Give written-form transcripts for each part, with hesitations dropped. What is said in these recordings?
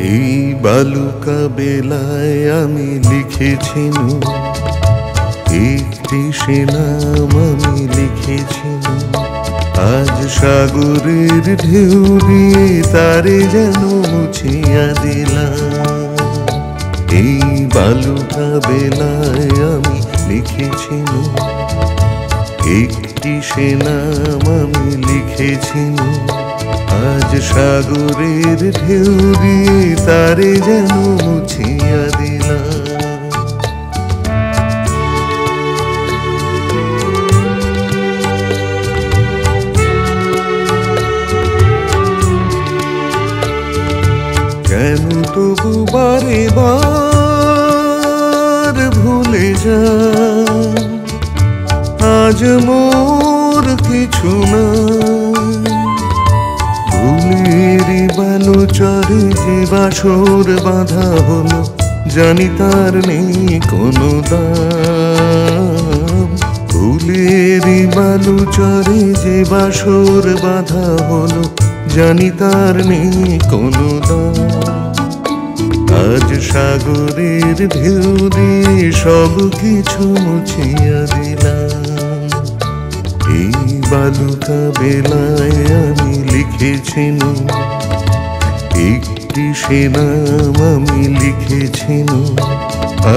এই বালুকা বেলায় আমি লিখেছি একটি সে নাম আমি লিখেছি। আজ সাগরের ঢেউ দিয়ে তারে যেন মুছিয়া দিলাম। এই বালুকা বেলায় আমি লিখেছি একটি সে নাম আমি লিখেছি। আজ সাগরের ঢেউ দিয়ে তারে যেন মুছিয়া দিলাম। কেন তবু বারে বার ভুলে যা, আজ মোর কিছু না। ভুলেরই বালুচরে যে বাসর বাঁধা হলো, জানি তার নেই কোনো দাম। ভুলেরই বালুচরে যে বাসর বাঁধা হলো, জানি তার নেই কোনো দাম। আজ সাগরের ঢেউ দিয়ে সব কিছু মুছিয়া দিলাম। এই বালুকা বেলায় আমি লিখেছি একটি সে নাম আমি লিখেছি।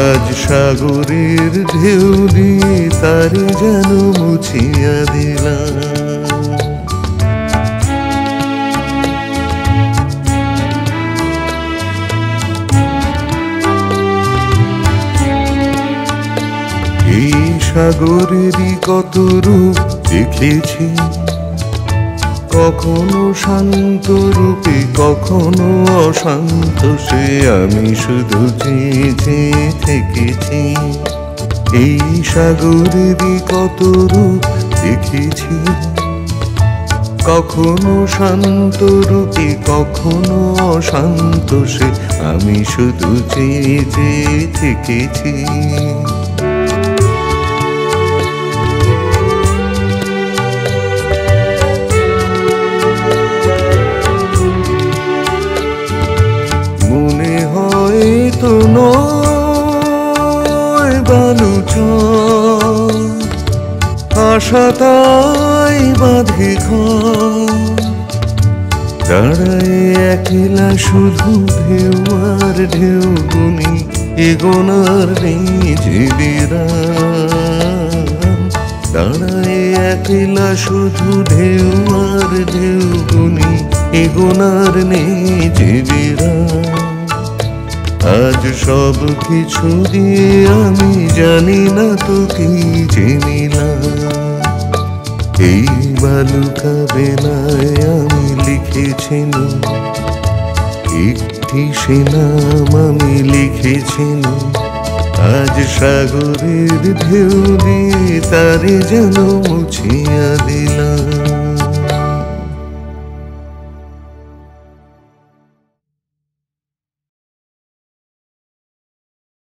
আজ সাগরের ঢেউ দিয়ে তারে যেন মুছিয়া দিলাম। এই সাগরেরই কত রূপ দেখেছি, কখনো শান্ত রূপে কখনো অশান্ত, সে আমি শুধু চেয়ে চেয়ে থেকেছি। এই সাগরেরই কত রূপ দেখেছি, কখনো শান্ত রূপে কখনো অশান্ত, সে আমি শুধু চেয়ে চেয়ে থেকেছি। মনে হয় তো নয় বালুচর, আশা তাই বাঁধে ঘর। দাঁড়ায় একলা শুধু ঢেউ আর ঢেউ গুনি, এগোনার নেই যে বিরাম। দাঁড়ায় একলা শুধু ঢেউ আর ঢেউ গুনি, এগোনার নেই যে বিরাম। আজ সব কিছু দিয়ে আমি জানি না তো কি জেনিলাম। এই বালুকা বেলায় আমি লিখেছি একটি সে নাম আমি লিখেছি। আজ সাগরের ঢেউ দিয়ে তারে যেন মুছিয়া দিলাম।